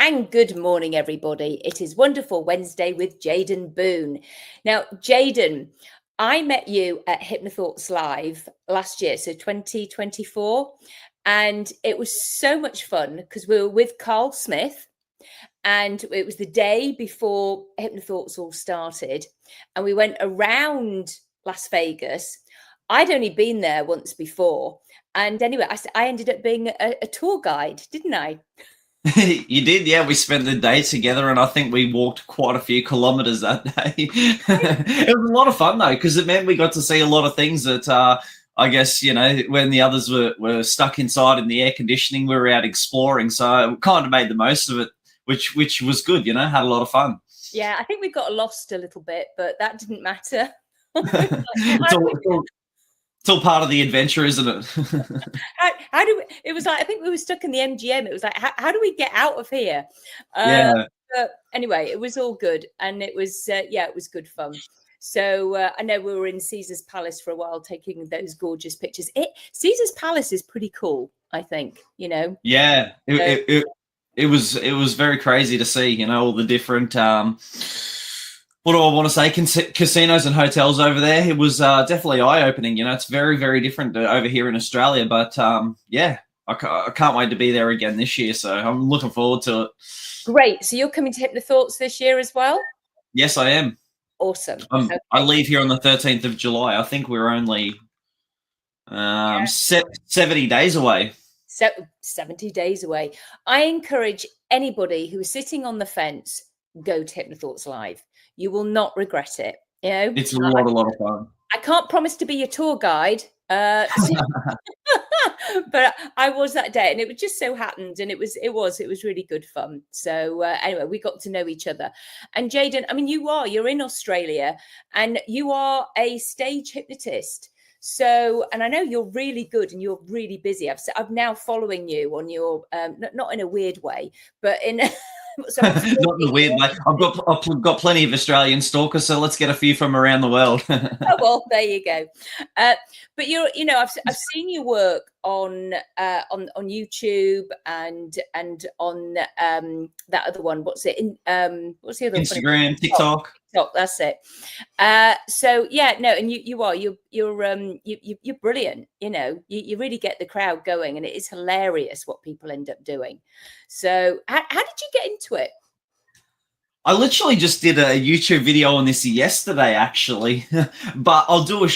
And good morning, everybody. It is Wonderful Wednesday with Jaden Boon. Now, Jaden, I met you at HypnoThoughts Live last year, so 2024. And it was so much fun because we were with Carl Smith. And it was the day before HypnoThoughts all started. And we went around Las Vegas. I'd only been there once before. And anyway, I ended up being a tour guide, didn't I? You did, yeah. We spent the day together, and I think we walked quite a few kilometers that day. It was a lot of fun though, because it meant we got to see a lot of things that I guess, when the others were stuck inside in the air conditioning, we were out exploring. So it kind of made the most of it, which was good. Had a lot of fun. Yeah, I think we got lost a little bit, but that didn't matter. It's all part of the adventure, isn't it? how do we, it was like, I think we were stuck in the MGM. It was like, how do we get out of here? Yeah. But anyway, it was all good. And it was, it was good fun. So I know we were in Caesar's Palace for a while, taking those gorgeous pictures. Caesar's Palace is pretty cool, I think, Yeah, it was very crazy to see, all the different what do I want to say? Casinos and hotels over there. It was definitely eye-opening. It's very, very different over here in Australia. But I can't wait to be there again this year. So I'm looking forward to it. Great. So you're coming to HypnoThoughts this year as well? Yes, I am. Awesome. Okay. I leave here on the 13th of July. I think we're only 70 days away. 70 days away. I encourage anybody who is sitting on the fence, go to HypnoThoughts Live. You will not regret it. It's a lot of fun. I can't promise to be your tour guide, but I was that day, and it just so happened, and it was really good fun. So anyway, we got to know each other. And Jaden, I mean, you're in Australia, and you are a stage hypnotist. So, and I know you're really good and you're really busy. I'm now following you on your, not in a weird way, but in not in a weird way. I've got plenty of Australian stalkers, so let's get a few from around the world. Oh, well, there you go. But I've seen your work on YouTube and on that other one. What's it? What's the other Instagram, one? TikTok. That's it. So yeah, no, and you're brilliant. You really get the crowd going, and it is hilarious what people end up doing. So how did you get into it? I literally just did a YouTube video on this yesterday, actually, but I'll do a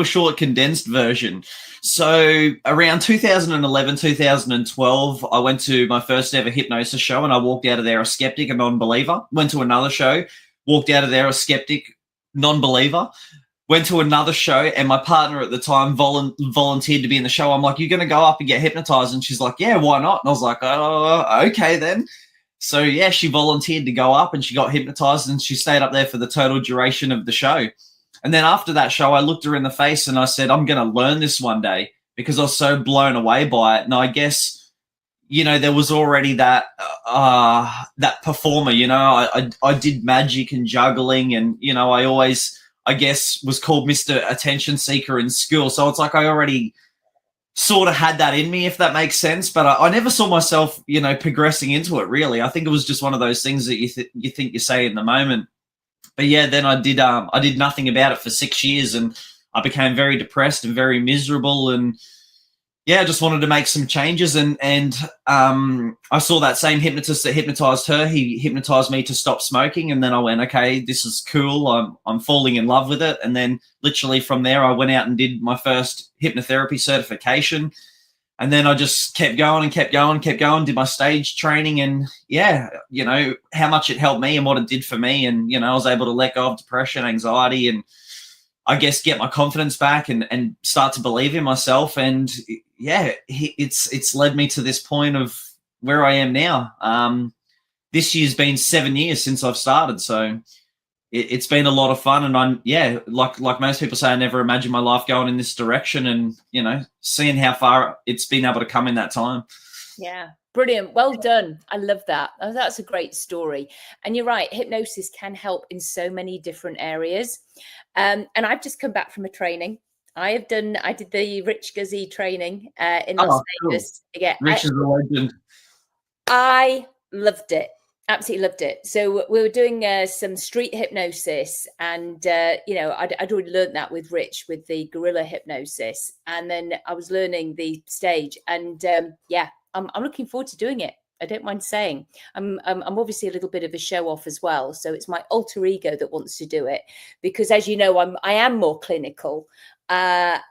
short condensed version. So around 2011, 2012, I went to my first ever hypnosis show, and I walked out of there a skeptic, a non-believer. Went to another show, walked out of there a skeptic, non-believer. Went to another show, and my partner at the time volunteered to be in the show. I'm like, "You're going to go up and get hypnotized?" And she's like, "Yeah, why not?" And I was like, "Oh, okay then." So yeah, she volunteered to go up, and she got hypnotized, and she stayed up there for the total duration of the show. And then after that show, I looked her in the face and I said, "I'm going to learn this one day," because I was so blown away by it. And I guess, there was already that performer. I did magic and juggling, and I always, I guess, was called Mr. Attention Seeker in school. So it's like I already sort of had that in me, if that makes sense. But I never saw myself, progressing into it, really. I think it was just one of those things that you think you say in the moment. But yeah, then I did nothing about it for 6 years, and I became very depressed and very miserable. And yeah, I just wanted to make some changes. And I saw that same hypnotist that hypnotized her. He hypnotized me to stop smoking. And then I went, okay, this is cool. I'm falling in love with it. And then literally from there, I went out and did my first hypnotherapy certification. And then I just kept going, did my stage training. And yeah, how much it helped me and what it did for me. And, I was able to let go of depression, anxiety, and I guess get my confidence back and start to believe in myself. And yeah, it's led me to this point of where I am now. This year's been 7 years since I've started. So it's been a lot of fun. And like most people say, I never imagined my life going in this direction, and, seeing how far it's been able to come in that time. Yeah. Brilliant. Well done. I love that. That's a great story. And you're right. Hypnosis can help in so many different areas. And I've just come back from a training. I did the Rich Guzzi training in Las Vegas. Cool. Yeah, Rich is a legend. I Loved it. Absolutely loved it. So we were doing some street hypnosis, and I'd already learned that with Rich with the gorilla hypnosis, and then I was learning the stage, and I'm looking forward to doing it. I don't mind saying I'm obviously a little bit of a show off as well, so it's my alter ego that wants to do it, because as you know, I am more clinical. Sort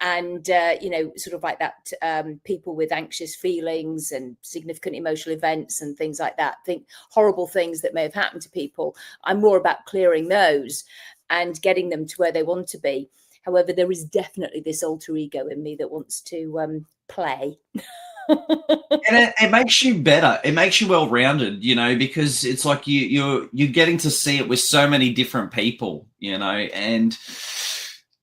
of like that, people with anxious feelings and significant emotional events and things like that, think horrible things that may have happened to people. I'm more about clearing those and getting them to where they want to be. However, there is definitely this alter ego in me that wants to play. And it makes you better. It makes you well-rounded, because it's like you're getting to see it with so many different people, and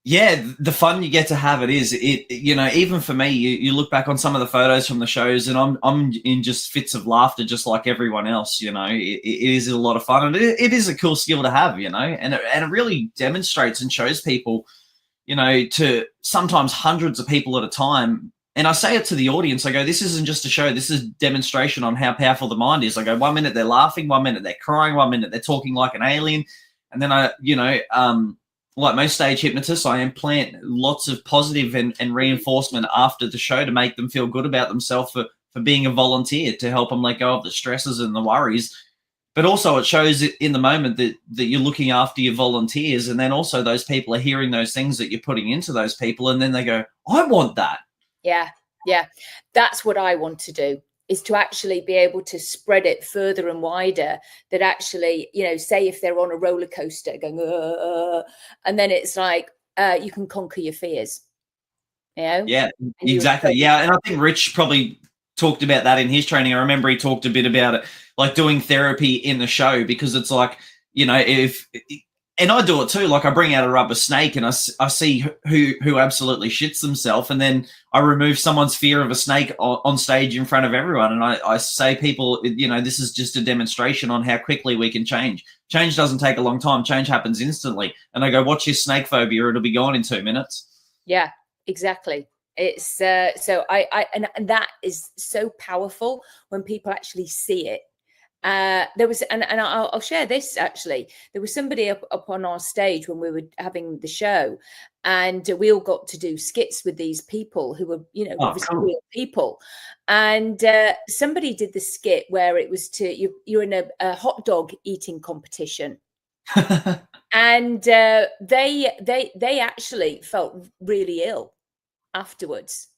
yeah, the fun you get to have even for me, you look back on some of the photos from the shows, and I'm in just fits of laughter, just like everyone else. It is a lot of fun, and it is a cool skill to have, and it really demonstrates and shows people, to sometimes hundreds of people at a time. And I say it to the audience, I go, this isn't just a show, this is demonstration on how powerful the mind is. I go, 1 minute they're laughing, 1 minute they're crying, 1 minute they're talking like an alien, and then like most stage hypnotists, I implant lots of positive and reinforcement after the show to make them feel good about themselves for being a volunteer, to help them let go of the stresses and the worries. But also it shows in the moment that you're looking after your volunteers, and then also those people are hearing those things that you're putting into those people, and then they go, I want that. Yeah. That's what I want to do, is to actually be able to spread it further and wider, that actually, say if they're on a roller coaster going, and then it's like, you can conquer your fears, Yeah, exactly. Yeah. And I think Rich probably talked about that in his training. I remember he talked a bit about it, like doing therapy in the show, because it's like, and I do it too. Like I bring out a rubber snake and I see who absolutely shits themselves, and then I remove someone's fear of a snake on stage in front of everyone. And I say, people, this is just a demonstration on how quickly we can change. Change doesn't take a long time. Change happens instantly. And I go, watch your snake phobia. It'll be gone in 2 minutes. Yeah, exactly. It's so and that is so powerful when people actually see it. There was, and I'll share this actually. There was somebody up on our stage when we were having the show, and we all got to do skits with these people who were, obviously real people. And somebody did the skit where it was you're in a hot dog eating competition, and they actually felt really ill afterwards.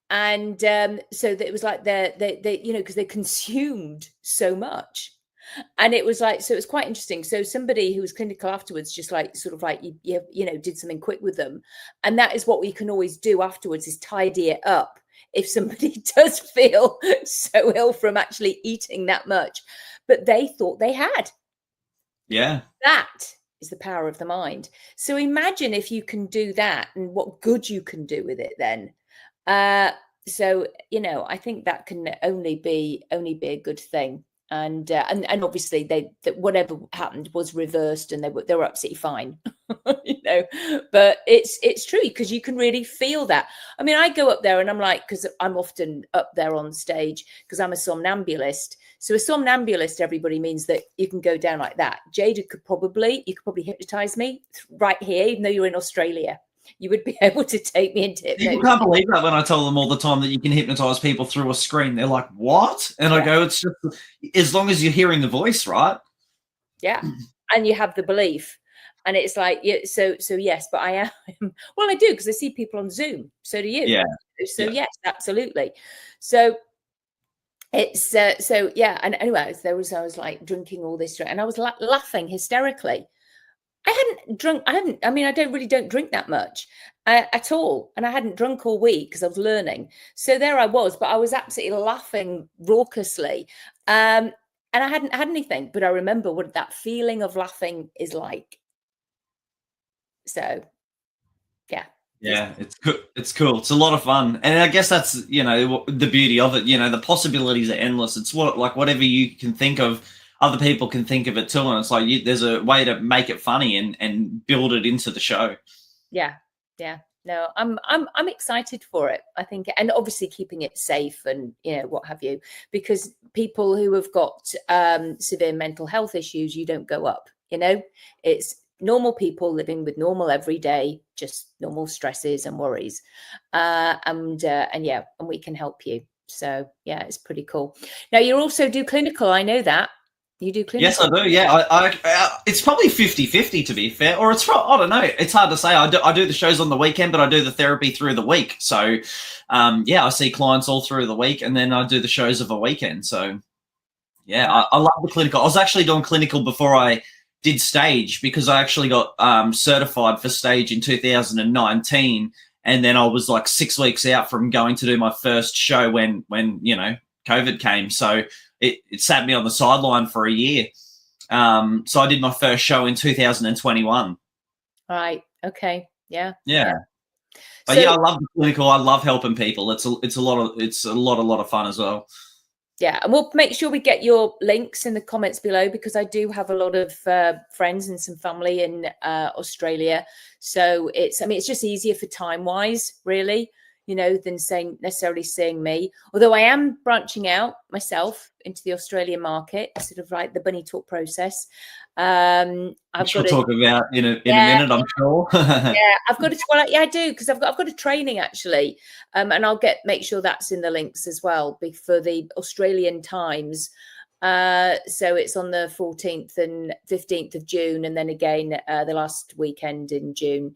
And so that it was like they because they consumed so much, and it was like, so it was quite interesting. So somebody who was clinical afterwards just like sort of like you did something quick with them, and that is what we can always do afterwards, is tidy it up if somebody does feel so ill from actually eating that much. But they thought they had. Yeah, that is the power of the mind. So imagine if you can do that, and what good you can do with it then. So I think that can only be a good thing, and obviously that whatever happened was reversed, and they were absolutely fine, But it's true, because you can really feel that. I mean, I go up there and I'm like, because I'm often up there on stage because I'm a somnambulist. So a somnambulist, everybody, means that you can go down like that. Jada you could probably hypnotize me right here, even though you're in Australia. You would be able to take me into hypnosis. People can't believe that when I tell them all the time that you can hypnotize people through a screen. They're like, what? And I go, it's just as long as you're hearing the voice, right? Yeah. And you have the belief. And it's like, so yes, but I am. Well, I do, because I see people on Zoom. So do you. Yeah. So yes, absolutely. So it's and anyway, I was like drinking all this, and I was laughing hysterically. I don't drink that much at all. And I hadn't drunk all week because I was learning. So there I was, but I was absolutely laughing raucously. And I hadn't had anything, but I remember what that feeling of laughing is like. So, yeah. Yeah, it's cool. It's cool. It's a lot of fun. And I guess that's, the beauty of it. The possibilities are endless. It's whatever you can think of, other people can think of it too, and it's like there's a way to make it funny and build it into the show. Yeah, No, I'm excited for it. I think, and obviously keeping it safe and, you know, what have you, because people who have got severe mental health issues, you don't go up, you know, it's normal people living with normal everyday, just normal stresses and worries. And yeah, and we can help you. So yeah, it's pretty cool. Now you also do clinical. I know that. You do clinical. Yes, I do. Yeah, it's probably 50-50 to be fair, or it's I don't know. It's hard to say. I do the shows on the weekend, but I do the therapy through the week. So, yeah, I see clients all through the week, and then I do the shows of a weekend. So, yeah, I love the clinical. I was actually doing clinical before I did stage because I actually got certified for stage in 2019, and then I was like 6 weeks out from going to do my first show when you know COVID came. So it sat me on the sideline for a year. So I did my first show in 2021. Right. Okay. Yeah. Yeah. But So, yeah, I love the clinical. I love helping people. It's a lot of fun as well. yeah, and we'll make sure we get your links in the comments below, because I do have a lot of friends and some family in Australia. So it's just easier for time wise, really, you know, than necessarily seeing me. Although I am branching out myself into the Australian market, sort of like the bunny talk process. Which we'll talk about in a minute, I'm sure. Yeah, I've got it. Well, yeah, I do, because I've got a training actually, and I'll make sure that's in the links as well for the Australian times. So it's on the 14th and 15th of June, and then again the last weekend in June.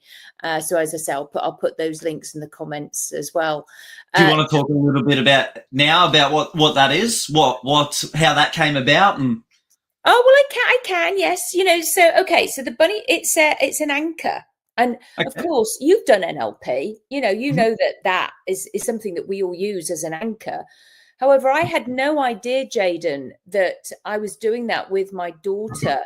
So as I say, I'll put those links in the comments as well. Do you want to talk a little bit about what that is, how that came about, and? Oh, well, I can, yes. You know, so the bunny, it's an anchor. And of course, you've done NLP, you know that is something that we all use as an anchor. However, I had no idea, Jaden, that I was doing that with my daughter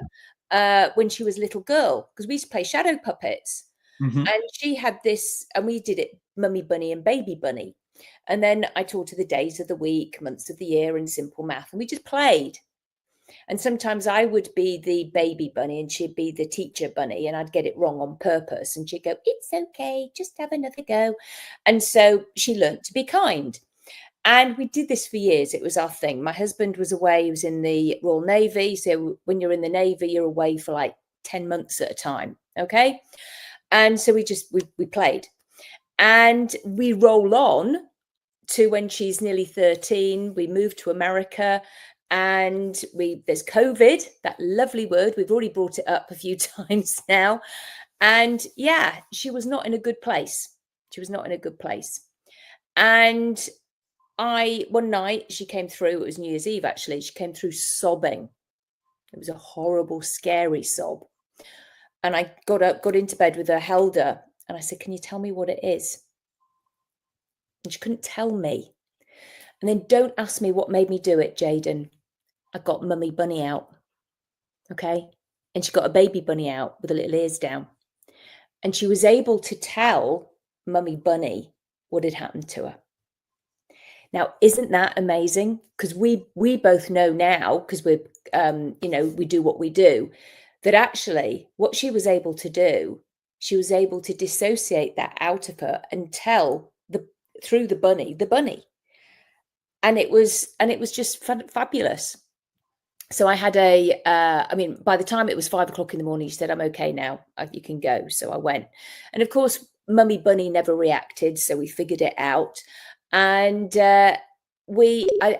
when she was a little girl, because we used to play shadow puppets. Mm-hmm. And she had this, and we did it mummy bunny and baby bunny. And then I taught her the days of the week, months of the year, and simple math. And we just played. And sometimes I would be the baby bunny and she'd be the teacher bunny, and I'd get it wrong on purpose. And she'd go, "It's okay, just have another go." And so she learned to be kind. And we did this for years. It was our thing. My husband was away. He was in the Royal Navy. So when you're in the Navy, you're away for like 10 months at a time. Okay. And so we played. And we roll on to when she's nearly 13. We moved to America. And there's COVID, that lovely word. We've already brought it up a few times now. And yeah, she was not in a good place. She was not in a good place. And one night she came through, it was New Year's Eve actually, she came through sobbing. It was a horrible, scary sob. And I got up, got into bed with her, held her, and I said, "Can you tell me what it is?" And she couldn't tell me. And then don't ask me what made me do it, Jaden. I got Mummy Bunny out. Okay. And she got a baby bunny out with the little ears down. And she was able to tell Mummy Bunny what had happened to her. Now, isn't that amazing? Because we both know now, because we're, we do what we do, that actually what she was able to do, she was able to dissociate that out of her and tell through the bunny. And it was just fabulous. So I had by the time it was 5 o'clock in the morning, she said, "I'm okay now. You can go." So I went. And of course, Mummy Bunny never reacted. So we figured it out. And I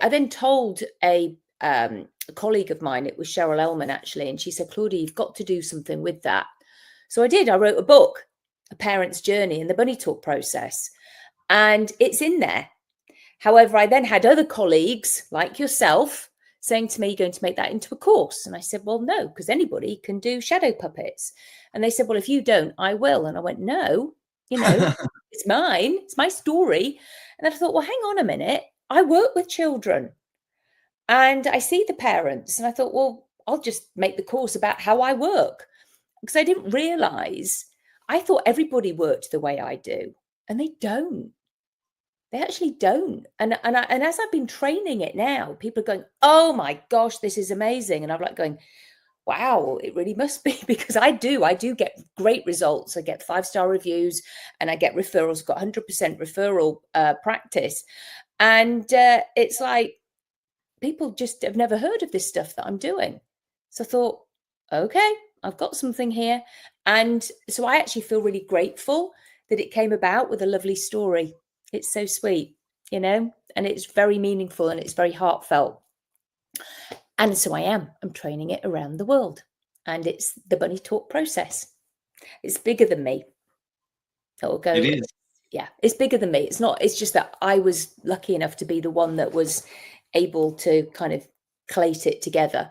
then told a colleague of mine, it was Cheryl Ellman actually, and she said, "Claudia, you've got to do something with that." So I did. I wrote a book, A Parent's Journey in the Bunny Talk Process. And it's in there. However, I then had other colleagues like yourself saying to me, "You're going to make that into a course." And I said, "Well, no, because anybody can do shadow puppets." And they said, "Well, if you don't, I will." And I went, "No, it's mine. It's my story." And then I thought, well, hang on a minute. I work with children and I see the parents. And I thought, well, I'll just make the course about how I work, because I didn't realize, I thought everybody worked the way I do, and they don't. They actually don't. And as I've been training it now, people are going, "Oh my gosh, this is amazing." And I'm like going, wow, it really must be, because I do get great results. I get 5-star reviews and I get referrals, got 100% referral practice. And it's like, people just have never heard of this stuff that I'm doing. So I thought, okay, I've got something here. And so I actually feel really grateful that it came about with a lovely story. It's so sweet, you know, and it's very meaningful and it's very heartfelt. And so I'm training it around the world. And it's the bunny talk process. It's bigger than me. It'll go. It is. Yeah, it's bigger than me. It's just that I was lucky enough to be the one that was able to kind of collate it together.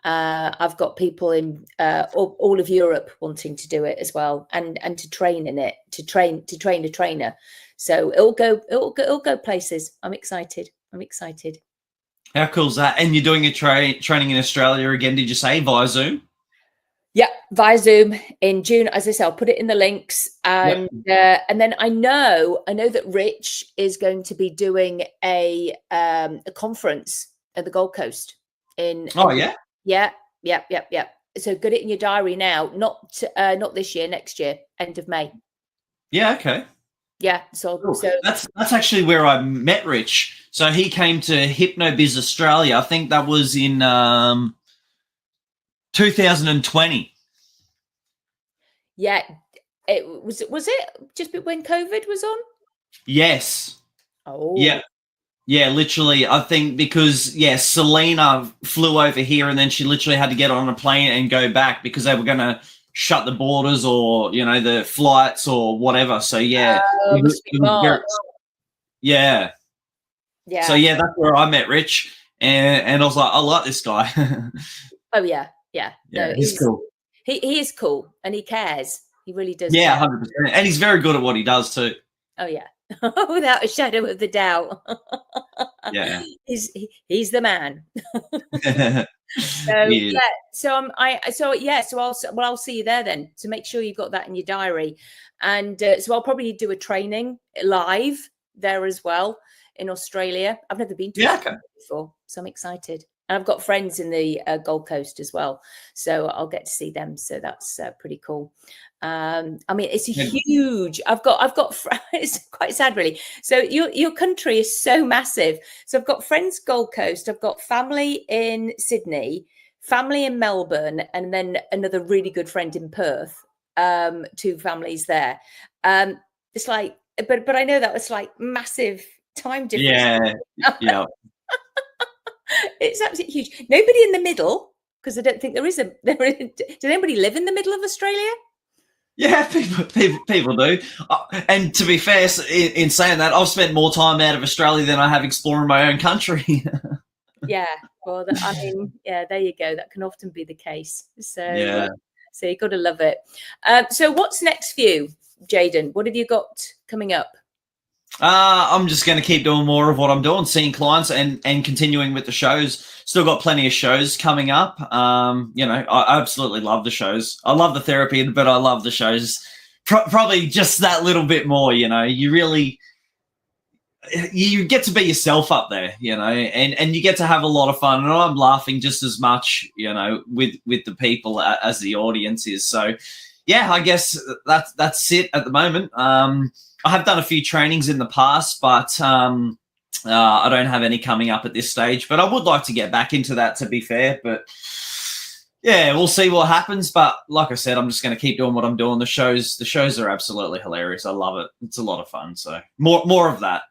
I've got people in all of Europe wanting to do it as well, and to train in it, to train a trainer. So it'll go places. I'm excited. How cool is that? And you're doing a training in Australia again, did you say, via Zoom? Yeah, via Zoom in June. As I say, I'll put it in the links. And then I know that Rich is going to be doing a conference at the Gold Coast in. Oh yeah. Yeah. So get it in your diary now. Not this year, next year, end of May. Yeah. Okay. Yeah. So that's actually where I met Rich. So he came to HypnoBiz Australia. I think that was in 2020. Yeah. It was it just when COVID was on? Yes. Oh. Yeah. Yeah, literally. I think because Selena flew over here and then she literally had to get on a plane and go back because they were going to shut the borders or, you know, the flights or whatever. So yeah. It was yeah. Yeah. So yeah, that's where I met Rich and I was like, I like this guy. Oh yeah. Yeah. No, he's cool. He is cool and he cares. He really does. Yeah, 100%. And he's very good at what he does too. Oh yeah. Without a shadow of the doubt. Yeah. He's the man. So I'll see you there then. So make sure you've got that in your diary. And so I'll probably do a training live there as well in Australia. I've never been to Australia before, so I'm excited. And I've got friends in the Gold Coast as well, so I'll get to see them. So that's pretty cool. I mean, it's a huge. I've got. It's quite sad, really. So your country is so massive. So I've got friends Gold Coast. I've got family in Sydney, family in Melbourne, and then another really good friend in Perth. 2 families there. It's like, but I know that was like massive time difference. Yeah. It's absolutely huge. Nobody in the middle, because I don't think there is. Does anybody live in the middle of Australia? Yeah, people do. And to be fair, in saying that, I've spent more time out of Australia than I have exploring my own country. Yeah, well, I mean, yeah, there you go. That can often be the case. So, so you got to love it. So, what's next for you, Jaden? What have you got coming up? I'm just going to keep doing more of what I'm doing, seeing clients and continuing with the shows. Still got plenty of shows coming up. You know, I absolutely love the shows. I love the therapy, but I love the shows probably just that little bit more. You know, you get to be yourself up there, you know, and you get to have a lot of fun. And I'm laughing just as much, you know, with the people as the audience is. So, yeah, I guess that's it at the moment. I have done a few trainings in the past, but I don't have any coming up at this stage. But I would like to get back into that, to be fair. But yeah, we'll see what happens. But like I said, I'm just going to keep doing what I'm doing. The shows are absolutely hilarious. I love it. It's a lot of fun. So more of that.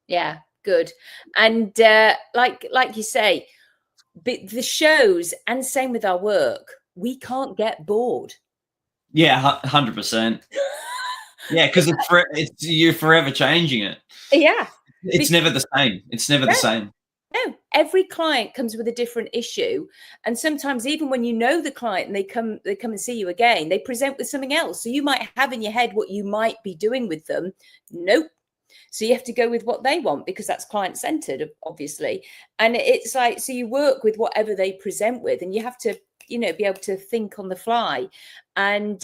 Yeah, good. And like you say, the shows, and same with our work, we can't get bored. Yeah, 100%. Yeah, because you're forever changing it. Yeah. It's never the same. It's never the same. No, every client comes with a different issue. And sometimes even when you know the client and they come and see you again, they present with something else. So you might have in your head what you might be doing with them. Nope. So you have to go with what they want, because that's client-centered, obviously. And it's like, so you work with whatever they present with, and you have to, you know, be able to think on the fly. And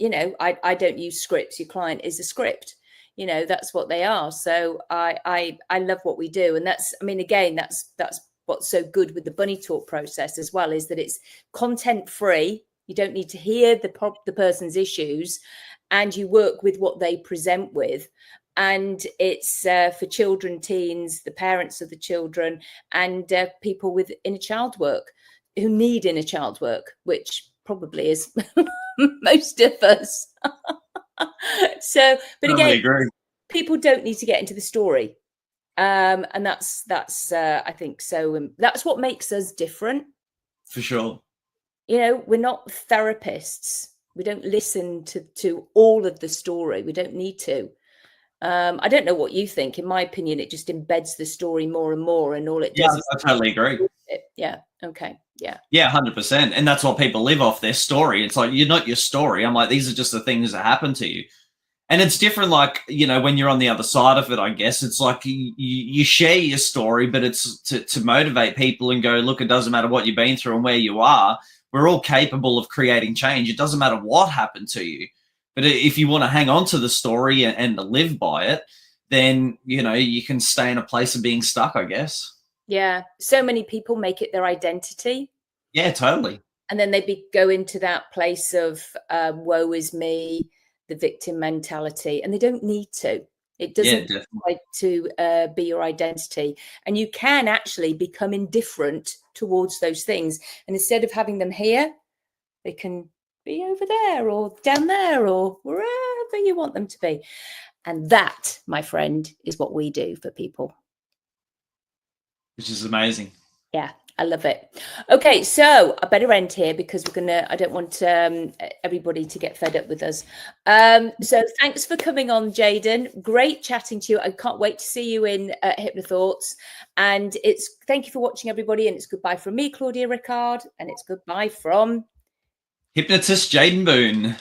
you know, I don't use scripts. Your client is a script. You know, that's what they are. So I love what we do. And that's, I mean, again, that's what's so good with the bunny talk process as well, is that it's content free. You don't need to hear the person's issues, and you work with what they present with. And it's for children, teens, the parents of the children, and people with inner child work who need inner child work, which probably is most of us. So, but again, people don't need to get into the story. And that's I think so. That's what makes us different. For sure. You know, we're not therapists. We don't listen to all of the story. We don't need to. I don't know what you think. In my opinion, it just embeds the story more and more, and all it does. Yeah, I totally agree. Yeah. Okay. Yeah. Yeah, 100%. And that's what people live off, their story. It's like, you're not your story. I'm like, these are just the things that happen to you. And it's different, like, you know, when you're on the other side of it, I guess it's like you share your story, but it's to motivate people and go, look, it doesn't matter what you've been through and where you are. We're all capable of creating change. It doesn't matter what happened to you. But if you want to hang on to the story and live by it, then, you know, you can stay in a place of being stuck, I guess. Yeah. So many people make it their identity. Yeah, totally. And then they go into that place of woe is me, the victim mentality, and they don't need to. It doesn't try to be your identity. And you can actually become indifferent towards those things. And instead of having them here, they can be over there or down there or wherever you want them to be. And that, my friend, is what we do for people. Which is amazing. Yeah, I love it. Okay, so I better end here because I don't want everybody to get fed up with us. So thanks for coming on, Jaden. Great chatting to you. I can't wait to see you in HypnoThoughts. And thank you for watching, everybody. And it's goodbye from me, Claudia Rickard. And it's goodbye from Hypnotist Jaden Boon.